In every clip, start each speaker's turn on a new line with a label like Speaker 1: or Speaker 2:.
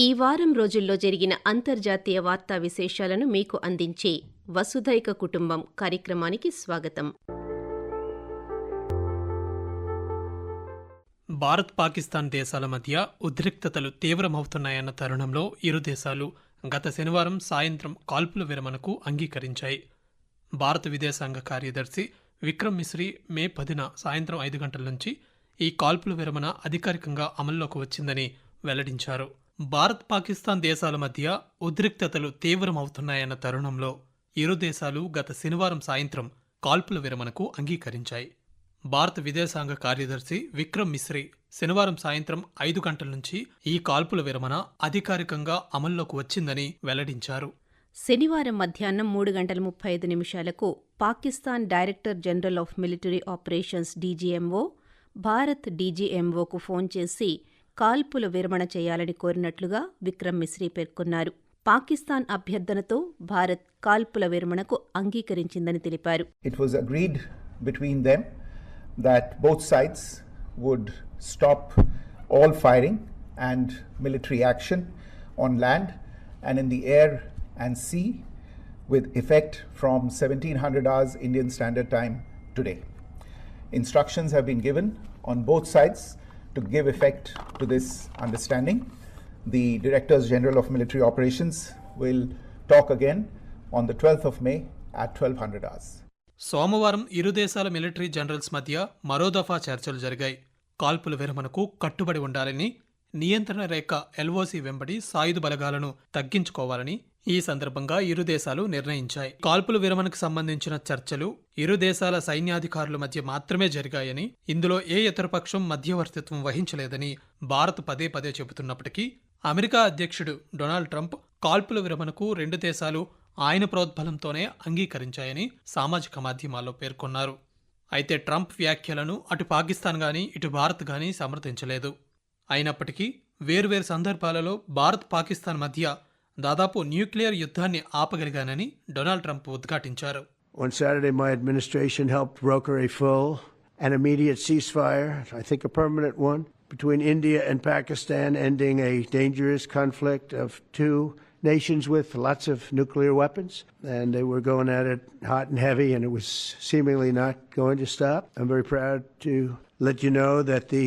Speaker 1: ఈ వారం రోజుల్లో జరిగిన అంతర్జాతీయ వార్తా విశేషాలను మీకు అందించే వసుధైక కుటుంబం కార్యక్రమానికి స్వాగతం.
Speaker 2: భారత్ పాకిస్తాన్ దేశాల మధ్య ఉద్రిక్తతలు తీవ్రమవుతున్నాయన్న తరుణంలో ఇరు దేశాలు గత శనివారం సాయంత్రం కాల్పుల విరమణకు అంగీకరించాయి. భారత విదేశాంగ కార్యదర్శి విక్రమ్ మిశ్రీ మే 10న సాయంత్రం 5 గంటల నుంచి ఈ కాల్పుల విరమణ అధికారికంగా అమల్లోకి వచ్చిందని వెల్లడించారు. భారత్ పాకిస్తాన్ దేశాల మధ్య ఉద్రిక్తతలు తీవ్రమవుతున్నాయన్న తరుణంలో ఇరు దేశాలు గత శనివారం సాయంత్రం కాల్పుల విరమణకు అంగీకరించాయి. భారత విదేశాంగ కార్యదర్శి విక్రమ్ మిశ్రీ శనివారం సాయంత్రం 5 గంటల నుంచి ఈ కాల్పుల విరమణ అధికారికంగా అమల్లోకి వచ్చిందని వెల్లడించారు.
Speaker 1: శనివారం మధ్యాహ్నం 3:35 Pakistan director general of military operations DGMO Bharat డీజీఎంఓకు ఫోన్ చేసి కాల్పుల విరమణ చేయాలని కోరినట్లుగా విక్రమ్ మిశ్రీ పేర్కొన్నారు. పాకిస్తాన్ అభ్యర్థనతో భారత్ కాల్పుల విరమణకు అంగీకరించిందని తెలిపారు.
Speaker 3: It was agreed between them that both sides would stop all firing and military action on land and in the air and sea with effect from 1700 hours Indian Standard Time today. Instructions have been given on both sides to give effect to this understanding. The Directors General of Military Operations will talk again on the 12th of May at 1200 hours.
Speaker 2: సోమవారం ఇరు దేశాల military generals మధ్య మరో దఫా చర్చలు జరిగాయి. కాల్పుల విరమణకు కట్టుబడి ఉండాలని, నియంత్రణ రేఖ ఎల్ఓసి వెంబడి సాయుధ బలగాలను తగ్గించుకోవాలని ఈ సందర్భంగా ఇరు దేశాలు నిర్ణయించాయి. కాల్పుల విరమణకు సంబంధించిన చర్చలు ఇరు దేశాల సైన్యాధికారుల మధ్య మాత్రమే జరిగాయని, ఇందులో ఏ ఇతరపక్షం మధ్యవర్తిత్వం వహించలేదని భారత్ పదే పదే చెబుతున్నప్పటికీ అమెరికా అధ్యక్షుడు డొనాల్డ్ ట్రంప్ కాల్పుల విరమణకు రెండు దేశాలు ఆయన ప్రోద్బలంతోనే అంగీకరించాయని సామాజిక మాధ్యమాల్లో పేర్కొన్నారు. అయితే ట్రంప్ వ్యాఖ్యలను అటు పాకిస్తాన్ గానీ ఇటు భారత్ గానీ సమర్థించలేదు. అయినప్పటికీ వేర్వేరు సందర్భాలలో భారత్ పాకిస్తాన్ మధ్య దాదాపు న్యూక్లియర్ యుద్ధాన్ని ఆపగలిగానని డొనాల్డ్ ట్రంప్ ఉద్ఘాటించారు.
Speaker 4: On Saturday, my administration helped broker a full and immediate ceasefire, I think a permanent one, between India and Pakistan, ending a dangerous conflict of two nations with lots of nuclear weapons. And they were going at it hot and heavy, and it was seemingly not going to stop. I'm very proud to let you know that the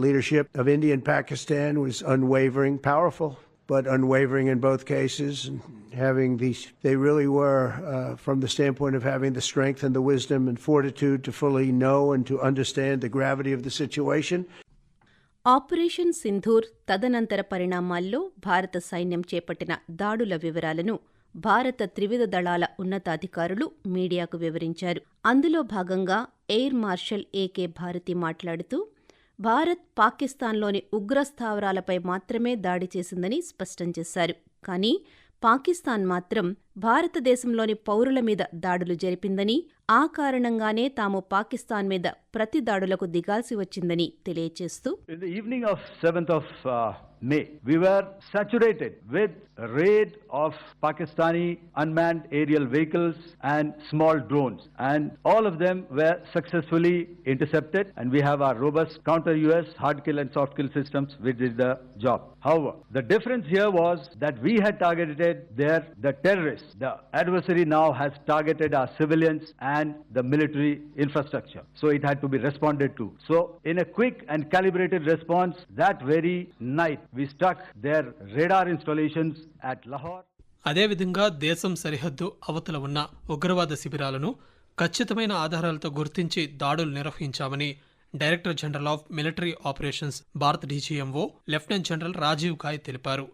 Speaker 4: leadership of India and Pakistan was unwavering, powerful, but unwavering in both cases, and having these, they really were, from the standpoint of having the strength and the wisdom and fortitude to fully know and to understand the gravity of the situation.
Speaker 1: Operation Sindoor తదనంతర పరిణామాల్లో భారత సైన్యం చేపట్టిన దాడుల వివరాలను భారత త్రివిధ దళాల ఉన్నతాధికారులు మీడియాకు వివరించారు. అందులో భాగంగా ఎయిర్ మార్షల్ ఏకే భారతి మాట్లాడుతూ భారత్ పాకిస్తాన్లోని ఉగ్రస్థావరాలపై మాత్రమే దాడి చేసిందని స్పష్టం చేశారు. కానీ పాకిస్తాన్ మాత్రం భారతదేశంలోని పౌరుల మీద దాడులు జరిపిందని, ఆ కారణంగానే తాము పాకిస్తాన్ మీద ప్రతి దాడులకు దిగాల్సి వచ్చిందని తెలియజేస్తూ,
Speaker 5: In the evening of 7th of May, we were saturated with a raid of Pakistani unmanned aerial vehicles and small drones, and all of them were successfully intercepted, and we have our robust counter-US hard kill and soft kill systems which did the job. However, the difference here was that we had targeted the terrorists. The adversary now has targeted our civilians and the military infrastructure. So it had to be responded to. So in a quick and calibrated response, that very night we struck their radar installations at Lahore.
Speaker 2: అదేవిధంగా దేశం సరిహద్దు అవతల ఉన్న ఉగ్రవాద శిబిరాలను ఖచ్చితమైన ఆధారాలతో గుర్తించి దాడులు నిర్వహించామని director general of military operations Bharat DGMO lieutenant general Rajiv Ghai తెలిపారు.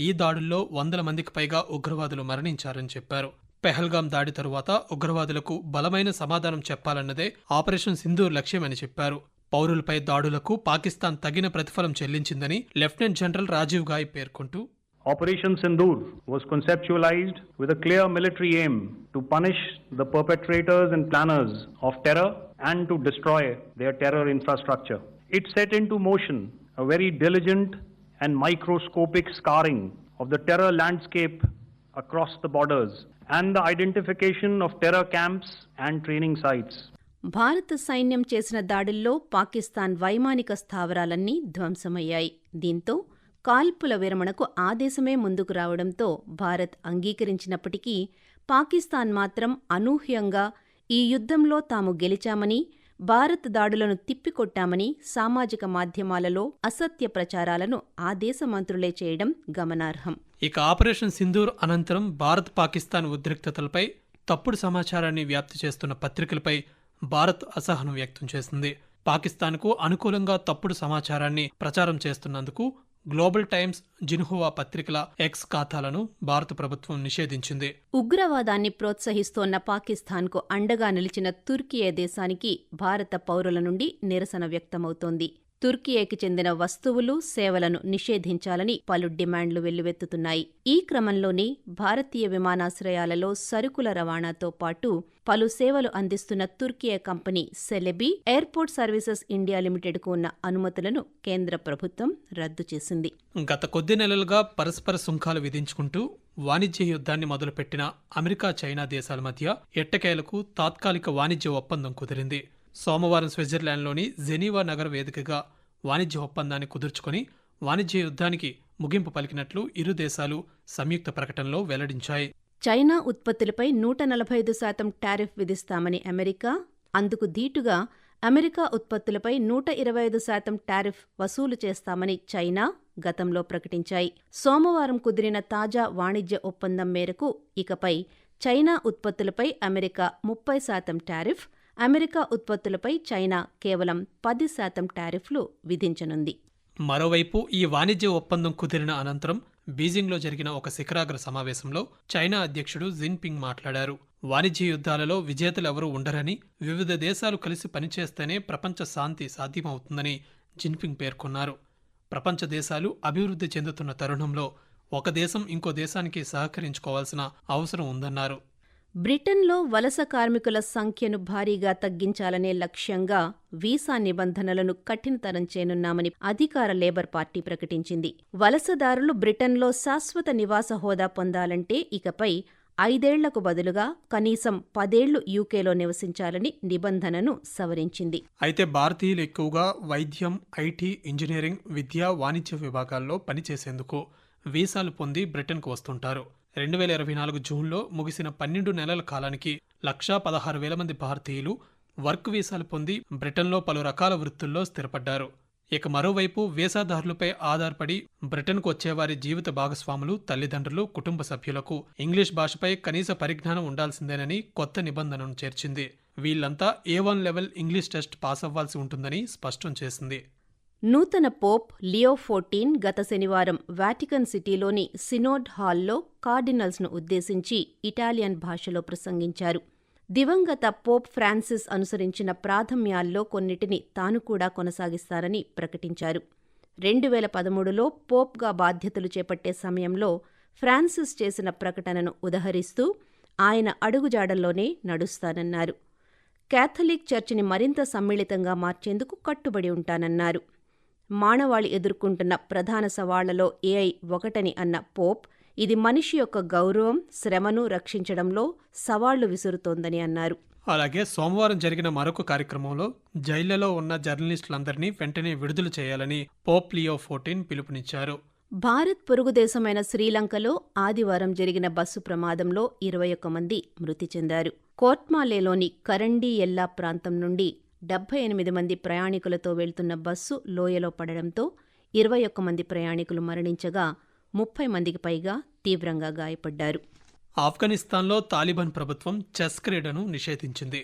Speaker 2: ఈ దాడుల్లో 100 మందికి పైగా ఉగ్రవాదులు మరణించారని చెప్పారు. పెహల్గాం దాడి తరువాత ఉగ్రవాదులకు బలమైన సమాధానం చెప్పాలన్నదే ఆపరేషన్ సింధూర్ లక్ష్యమని చెప్పారు. పౌరులపై దాడులకు పాకిస్తాన్ తగిన ప్రతిఫలం చెల్లించిందని లెఫ్టినెంట్ జనరల్ రాజీవ్ ఘాయ్ పేర్కొంటూ,
Speaker 6: Operation Sindoor was conceptualized with a clear military aim to punish the perpetrators and planners of terror and to destroy their terror infrastructure. It set into motion a very diligent and microscopic scarring of the terror landscape across the borders and the identification of terror camps and training sites.
Speaker 1: భారత సైన్యం చేసిన దాడుల్లో పాకిస్తాన్ వైమానిక స్థావరాలన్నీ ధ్వంసమయ్యాయి. దీంతో కాల్పుల విరమణకు ఆ దేశమే ముందుకు రావడంతో భారత్ అంగీకరించినప్పటికీ పాకిస్తాన్ మాత్రం అనూహ్యంగా ఈ యుద్ధంలో తాము గెలిచామని, భారత్ దాడులను తిప్పికొట్టామని సామాజిక మాధ్యమాలలో అసత్య ప్రచారాలను ఆ దేశ మంత్రులే చేయడం గమనార్హం.
Speaker 2: ఇక ఆపరేషన్ సింధూర్ అనంతరం భారత్ పాకిస్తాన్ ఉద్రిక్తతలపై తప్పుడు సమాచారాన్ని వ్యాప్తి చేస్తున్న పత్రికలపై భారత్ అసహనం వ్యక్తం చేసింది. పాకిస్తాన్కు అనుకూలంగా తప్పుడు సమాచారాన్ని ప్రచారం చేస్తున్నందుకు గ్లోబల్ టైమ్స్, జిన్హువా పత్రికల ఎక్స్ ఖాతాలను భారత ప్రభుత్వం నిషేధించింది.
Speaker 1: ఉగ్రవాదాన్ని ప్రోత్సహిస్తోన్న పాకిస్తాన్కు అండగా నిలిచిన తుర్కియే దేశానికి భారత పౌరుల నుండి నిరసన వ్యక్తమవుతోంది. తుర్కియేకి చెందిన వస్తువులు, సేవలను నిషేధించాలని పలు డిమాండ్లు వెల్లువెత్తుతున్నాయి. ఈ క్రమంలోనే భారతీయ విమానాశ్రయాలలో సరుకుల రవాణాతో పాటు పలు సేవలు అందిస్తున్న Turkiye company Celebi airport services India లిమిటెడ్కు ఉన్న అనుమతులను కేంద్ర ప్రభుత్వం రద్దు చేసింది.
Speaker 2: గత కొద్ది నెలలుగా పరస్పర సుంకాలు విధించుకుంటూ వాణిజ్య యుద్ధాన్ని మొదలుపెట్టిన అమెరికా, చైనా దేశాల మధ్య ఎట్టకేలకు తాత్కాలిక వాణిజ్య ఒప్పందం కుదిరింది. సోమవారం స్విట్జర్లాండ్లోని జెనీవా నగర వేదికగా వాణిజ్య ఒప్పందాన్ని కుదుర్చుకొని వాణిజ్య యుద్ధానికి ముగింపు పలికినట్లు ఇరు దేశాలు సంయుక్త ప్రకటనలో వెల్లడించాయి.
Speaker 1: చైనా ఉత్పత్తులపై 145% టారిఫ్ విధిస్తామని అమెరికా, అందుకు ధీటుగా అమెరికా ఉత్పత్తులపై 125% టారిఫ్ వసూలు చేస్తామని చైనా గతంలో ప్రకటించాయి. సోమవారం కుదిరిన తాజా వాణిజ్య ఒప్పందం మేరకు ఇకపై చైనా ఉత్పత్తులపై అమెరికా 30% టారిఫ్, అమెరికా ఉత్పత్తులపై చైనా కేవలం 10% టారిఫ్లు విధించనుంది.
Speaker 2: మరోవైపు ఈ వాణిజ్య ఒప్పందం కుదిరిన అనంతరం బీజింగ్లో జరిగిన ఒక శిఖరాగ్ర సమావేశంలో చైనా అధ్యక్షుడు జిన్పింగ్ మాట్లాడారు. వాణిజ్య యుద్ధాలలో విజేతలెవరూ ఉండరని, వివిధ దేశాలు కలిసి పనిచేస్తేనే ప్రపంచ శాంతి సాధ్యమవుతుందని జిన్పింగ్ పేర్కొన్నారు. ప్రపంచ దేశాలు అభివృద్ధి చెందుతున్న తరుణంలో ఒక దేశం ఇంకో దేశానికి సహకరించుకోవాల్సిన అవసరం ఉందన్నారు.
Speaker 1: బ్రిటన్లో వలస కార్మికుల సంఖ్యను భారీగా తగ్గించాలనే లక్ష్యంగా వీసా నిబంధనలను కఠినతరం చేయనున్నామని అధికార లేబర్ పార్టీ ప్రకటించింది. వలసదారులు బ్రిటన్లో శాశ్వత నివాస హోదా పొందాలంటే ఇకపై 5 ఏళ్లకు బదులుగా కనీసం 10 ఏళ్లు యూకేలో నివసించాలని నిబంధనను సవరించింది.
Speaker 2: అయితే భారతీయులు ఎక్కువగా వైద్యం, ఐటీ, ఇంజనీరింగ్, విద్య, వాణిజ్య విభాగాల్లో పనిచేసేందుకు వీసాలు పొంది బ్రిటన్కు వస్తుంటారు. 2024 జూన్లో ముగిసిన 12 నెలల కాలానికి 116,000 మంది భారతీయులు వర్క్ వీసాలు పొంది బ్రిటన్లో పలు రకాల వృత్తుల్లో స్థిరపడ్డారు. ఇక మరోవైపు వీసాదారులపై ఆధారపడి బ్రిటన్కు వచ్చేవారి జీవిత భాగస్వాములు, తల్లిదండ్రులు, కుటుంబ సభ్యులకు ఇంగ్లీష్ భాషపై కనీస పరిజ్ఞానం ఉండాల్సిందేనని కొత్త నిబంధనను చేర్చింది. వీళ్లంతా A1 level English test pass అవ్వాల్సి ఉంటుందని స్పష్టం చేసింది.
Speaker 1: నూతన పోప్ లియో 14 గత శనివారం వాటికన్ సిటీలోని సినోడ్ హాల్లో కార్డినల్స్ను ఉద్దేశించి ఇటాలియన్ భాషలో ప్రసంగించారు. దివంగత పోప్ ఫ్రాన్సిస్ అనుసరించిన ప్రాథమ్యాల్లో కొన్నిటిని తాను కూడా కొనసాగిస్తారని ప్రకటించారు. 2013లో పోప్గా బాధ్యతలు చేపట్టే సమయంలో ఫ్రాన్సిస్ చేసిన ప్రకటనను ఉదహరిస్తూ ఆయన అడుగుజాడల్లోనే నడుస్తానన్నారు. కేథలిక్ చర్చిని మరింత సమ్మిళితంగా మార్చేందుకు కట్టుబడి ఉంటానన్నారు. మానవాళి ఎదుర్కొంటున్న ప్రధాన సవాళ్లలో AI ఒకటని అన్న పోప్, ఇది మనిషి యొక్క గౌరవం, శ్రమను రక్షించడంలో సవాళ్లు విసురుతోందని అన్నారు.
Speaker 2: అలాగే సోమవారం జరిగిన మరొక కార్యక్రమంలో జైళ్లలో ఉన్న జర్నలిస్టులందరినీ వెంటనే విడుదల చేయాలని పోప్ లియో 14 పిలుపునిచ్చారు.
Speaker 1: భారత్ పొరుగుదేశమైన శ్రీలంకలో ఆదివారం జరిగిన బస్సు ప్రమాదంలో 21 మంది మృతి చెందారు. కోట్మాలేలోని కరండి ఎల్లా ప్రాంతం నుండి 78 మంది ప్రయాణికులతో వెళ్తున్న బస్సు లోయలో పడడంతో 21 మంది ప్రయాణికులు మరణించగా 30 మందికి పైగా తీవ్రంగా గాయపడ్డారు.
Speaker 2: ఆఫ్ఘనిస్తాన్లో తాలిబాన్ ప్రభుత్వం చెస్ క్రీడను నిషేధించింది.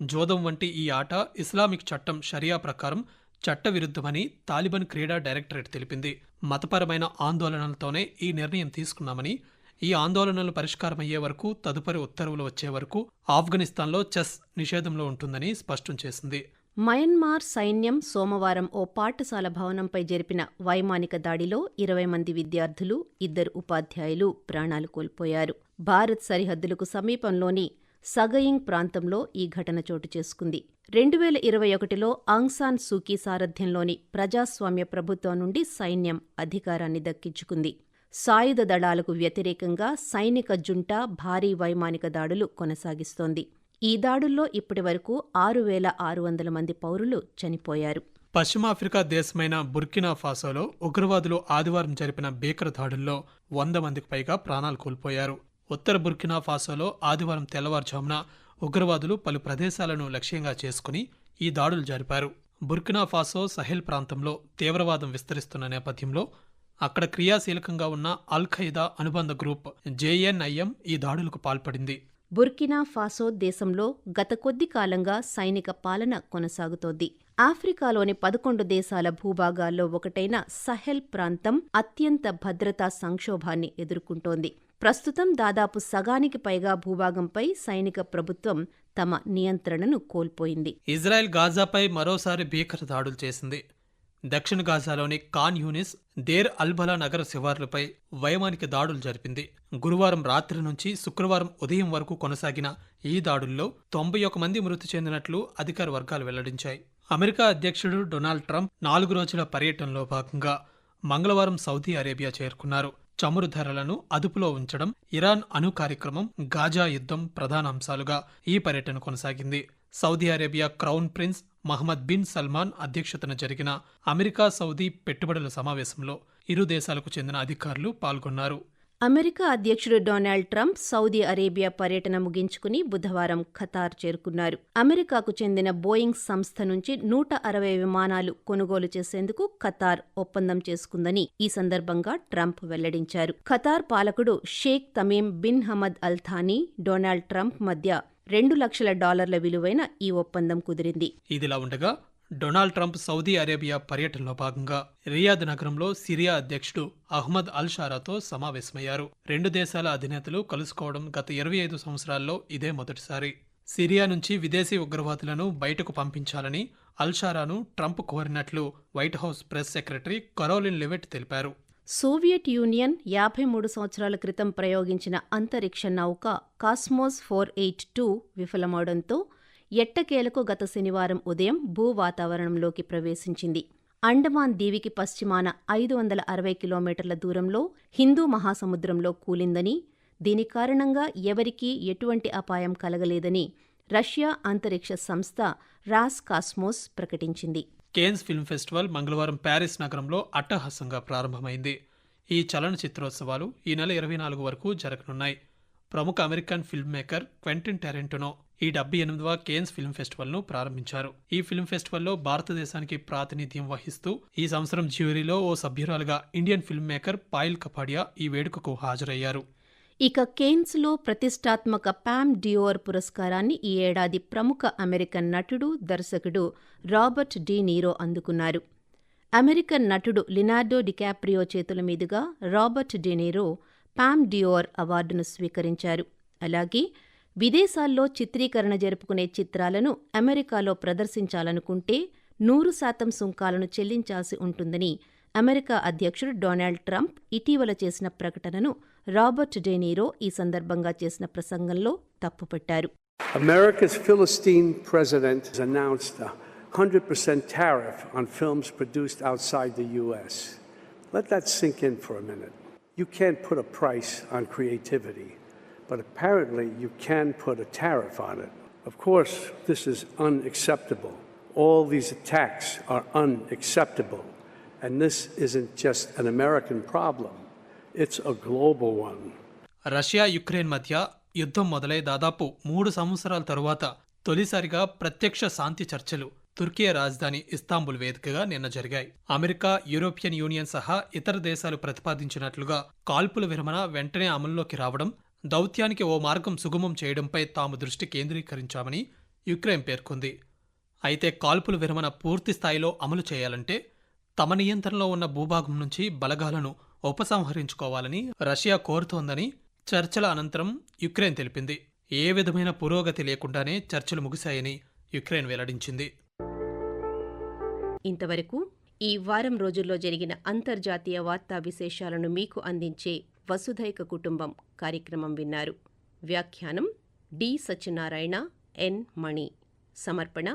Speaker 2: జోదం వంటి ఈ ఆట ఇస్లామిక్ చట్టం షరియా ప్రకారం చట్టవిరుద్ధమని తాలిబాన్ క్రీడా డైరెక్టరేట్ తెలిపింది. మతపరమైన ఆందోళనలతోనే ఈ నిర్ణయం తీసుకున్నామని, ఈ ఆందోళనలు పరిష్కారమయ్యే వరకు, తదుపరి ఉత్తర్వులు వచ్చే వరకు ఆఫ్ఘనిస్తాన్లో చెస్ నిషేధంలో ఉంటుందని స్పష్టం చేసింది.
Speaker 1: మయన్మార్ సైన్యం సోమవారం ఓ పాఠశాల భవనంపై జరిపిన వైమానిక దాడిలో 20 మంది విద్యార్థులు, 2 ఉపాధ్యాయులు ప్రాణాలు కోల్పోయారు. భారత్ సరిహద్దులకు సమీపంలోని సగయింగ్ ప్రాంతంలో ఈ ఘటన చోటు చేసుకుంది. 2021లో ఆంగ్ సాన్ సూకీ సారథ్యంలోని ప్రజాస్వామ్య ప్రభుత్వం నుండి సైన్యం అధికారాన్ని దక్కించుకుంది. సాయుధ దళాలకు వ్యతిరేకంగా సైనిక జుంటా భారీ వైమానిక దాడులు కొనసాగిస్తోంది. ఈ దాడుల్లో ఇప్పటివరకు 6,600 మంది పౌరులు చనిపోయారు.
Speaker 2: పశ్చిమాఫ్రికా దేశమైన బుర్కినా ఫాసోలో ఉగ్రవాదులు ఆదివారం జరిపిన భీకర దాడుల్లో 100 మందికి పైగా ప్రాణాలు కోల్పోయారు. ఉత్తర బుర్కినా ఫాసోలో ఆదివారం తెల్లవారుజామున ఉగ్రవాదులు పలు ప్రదేశాలను లక్ష్యంగా చేసుకుని ఈ దాడులు జరిపారు. బుర్కినా ఫాసో సహెల్ ప్రాంతంలో తీవ్రవాదం విస్తరిస్తున్న నేపథ్యంలో అక్కడ క్రియాశీలకంగా ఉన్న అల్ ఖైదా అనుబంధ గ్రూప్ జేఎన్ఐఎం ఈ దాడులకు పాల్పడింది.
Speaker 1: బుర్కినా ఫాసో దేశంలో గత కొద్ది కాలంగా సైనిక పాలన కొనసాగుతోంది. ఆఫ్రికాలోని 11 దేశాల భూభాగాల్లో ఒకటైన సహెల్ ప్రాంతం అత్యంత భద్రతా సంక్షోభాన్ని ఎదుర్కొంటోంది. ప్రస్తుతం దాదాపు సగానికి పైగా భూభాగంపై సైనిక ప్రభుత్వం తమ నియంత్రణను కోల్పోయింది.
Speaker 2: ఇజ్రాయెల్ గాజాపై మరోసారి భీకర దాడులు చేసింది. దక్షిణ గాజాలోని ఖాన్ యూనిస్, దేర్ అల్బలా నగర శివార్లపై వైమానిక దాడులు జరిపింది. గురువారం రాత్రి నుంచి శుక్రవారం ఉదయం వరకు కొనసాగిన ఈ దాడుల్లో 91 మంది మృతి చెందినట్లు అధికార వర్గాలు వెల్లడించాయి. అమెరికా అధ్యక్షుడు డొనాల్డ్ ట్రంప్ 4 రోజుల పర్యటనలో భాగంగా మంగళవారం సౌదీ అరేబియా చేరుకున్నారు. చమురు ధరలను అదుపులో ఉంచడం, ఇరాన్ అణు కార్యక్రమం, గాజా యుద్ధం ప్రధాన అంశాలుగా ఈ పర్యటన కొనసాగింది. Saudi Arabia crown prince Mohammed bin Salman అధ్యక్షతన జరిగిన అమెరికా సౌదీ పెట్టుబడుల సమావేశంలో ఇరు దేశాలకు చెందిన అధికారులు పాల్గొన్నారు.
Speaker 1: అమెరికా అధ్యక్షుడు డొనాల్డ్ ట్రంప్ సౌదీ అరేబియా పర్యటన ముగించుకుని బుధవారం ఖతార్ చేరుకున్నారు. అమెరికాకు చెందిన బోయింగ్ సంస్థ నుంచి 160 విమానాలు కొనుగోలు చేసేందుకు ఖతార్ ఒప్పందం చేసుకుందని ఈ సందర్భంగా ట్రంప్ వెల్లడించారు. ఖతార్ పాలకుడు Sheikh Tamim bin Hamad Al Thani, Donald Trump మధ్య $2 లక్షల విలువైన ఈ ఒప్పందం కుదిరింది.
Speaker 2: ఇదిలా ఉండగా డొనాల్డ్ ట్రంప్ సౌదీ అరేబియా పర్యటనలో భాగంగా రియాద్ నగరంలో సిరియా అధ్యక్షుడు అహ్మద్ అల్ షారాతో సమావేశమయ్యారు. 2 దేశాల అధినేతలు కలుసుకోవడం గత 25 సంవత్సరాల్లో ఇదే మొదటిసారి. సిరియా నుంచి విదేశీ ఉగ్రవాదులను బయటకు పంపించాలని అల్ షారాను ట్రంప్ కోరినట్లు White House press secretary Karoline Leavitt తెలిపారు.
Speaker 1: సోవియట్ యూనియన్ 53 సంవత్సరాల క్రితం ప్రయోగించిన అంతరిక్ష నౌక కాస్మోస్ 482 విఫలమవడంతో ఎట్టకేలకు గత శనివారం ఉదయం భూ వాతావరణంలోకి ప్రవేశించింది. అండమాన్ దీవికి పశ్చిమాన 560 కిలోమీటర్ల దూరంలో హిందూ మహాసముద్రంలో కూలిందని, దీని కారణంగా ఎవరికీ ఎటువంటి అపాయం కలగలేదని రష్యా అంతరిక్ష సంస్థ రాస్ కాస్మోస్ ప్రకటించింది.
Speaker 2: కేన్స్ ఫిల్మ్ ఫెస్టివల్ మంగళవారం ప్యారిస్ నగరంలో అట్టహాసంగా ప్రారంభమైంది. ఈ చలనచిత్రోత్సవాలు ఈ నెల 24 వరకు జరగనున్నాయి. ప్రముఖ American film maker Quentin Tarantino ఈ 78వ కేన్స్ ఫిల్మ్ ఫెస్టివల్ను ప్రారంభించారు. ఈ ఫిల్మ్ ఫెస్టివల్లో భారతదేశానికి ప్రాతినిధ్యం వహిస్తూ ఈ సంవత్సరం జ్యూరీలో ఓ సభ్యురాలుగా Indian film maker Payal Kapadia ఈ వేడుకకు హాజరయ్యారు.
Speaker 1: ఇక కేన్స్లో ప్రతిష్టాత్మక పామ్ డియోర్ పురస్కారాన్ని ఈ ఏడాది ప్రముఖ అమెరికన్ నటుడు, దర్శకుడు రాబర్ట్ డి నీరో అందుకున్నారు. అమెరికన్ నటుడు లినార్డో డికాప్రియో చేతుల మీదుగా Robert De Niro Palme d'Or అవార్డును స్వీకరించారు. అలాగే విదేశాల్లో చిత్రీకరణ జరుపుకునే చిత్రాలను అమెరికాలో ప్రదర్శించాలనుకుంటే 100% సుంకాలను చెల్లించాల్సి ఉంటుందని అమెరికా అధ్యక్షుడు డొనాల్డ్ ట్రంప్ ఇటీవల చేసిన ప్రకటనను రాబర్ట్ డి నీరో ఈ సందర్భంగా చేసిన ప్రసంగంలో తప్పుపట్టారు.
Speaker 7: America's Philistine president has announced a 100% tariff on films produced outside the U.S. Let that sink in for a minute. You can't put a price on creativity, but apparently you can put a tariff on it. Of course, this is unacceptable. All these attacks are unacceptable. And this isn't just an American problem, it's a global one.
Speaker 2: Russia Ukraine మధ్య యుద్ధం మొదలై దాదాపు 3 సంవత్సరాల తరువాత తొలిసారిగా ప్రత్యక్ష శాంతి చర్చలు తుర్కీ రాజధాని ఇస్తాంబుల్ వేదికగా నిన్న జరిగాయి. అమెరికా, యూరోపియన్ యూనియన్ సహా ఇతర దేశాలు ప్రతిపాదించినట్లుగా కాల్పుల విరమణ వెంటనే అమల్లోకి రావడం, దౌత్యానికి ఓ మార్గం సుగమం చేయడంపై తాము దృష్టి కేంద్రీకరించామని యుక్రెయిన్ పేర్కొంది. అయితే కాల్పుల విరమణ పూర్తి స్థాయిలో అమలు చేయాలంటే తమ నియంత్రణలో ఉన్న భూభాగం నుంచి బలగాలను ఉపసంహరించుకోవాలని రష్యా కోరుతోందని చర్చల అనంతరం యుక్రెయిన్ తెలిపింది. ఏ విధమైన పురోగతి లేకుండానే చర్చలు ముగిశాయని యుక్రెయిన్ వెల్లడించింది.
Speaker 1: ఇంతవరకు ఈ వారం రోజుల్లో జరిగిన అంతర్జాతీయ వార్తా విశేషాలను మీకు అందించే వసుధైక కుటుంబం కార్యక్రమం విన్నారు. వ్యాఖ్యానం డి సత్యనారాయణ, ఎన్ మణి. సమర్పణ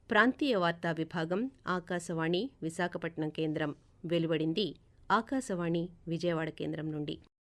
Speaker 1: ప్రాంతీయ వార్తా విభాగం, ఆకాశవాణి విశాఖపట్నం కేంద్రం. వెలువడింది ఆకాశవాణి విజయవాడ కేంద్రం నుండి.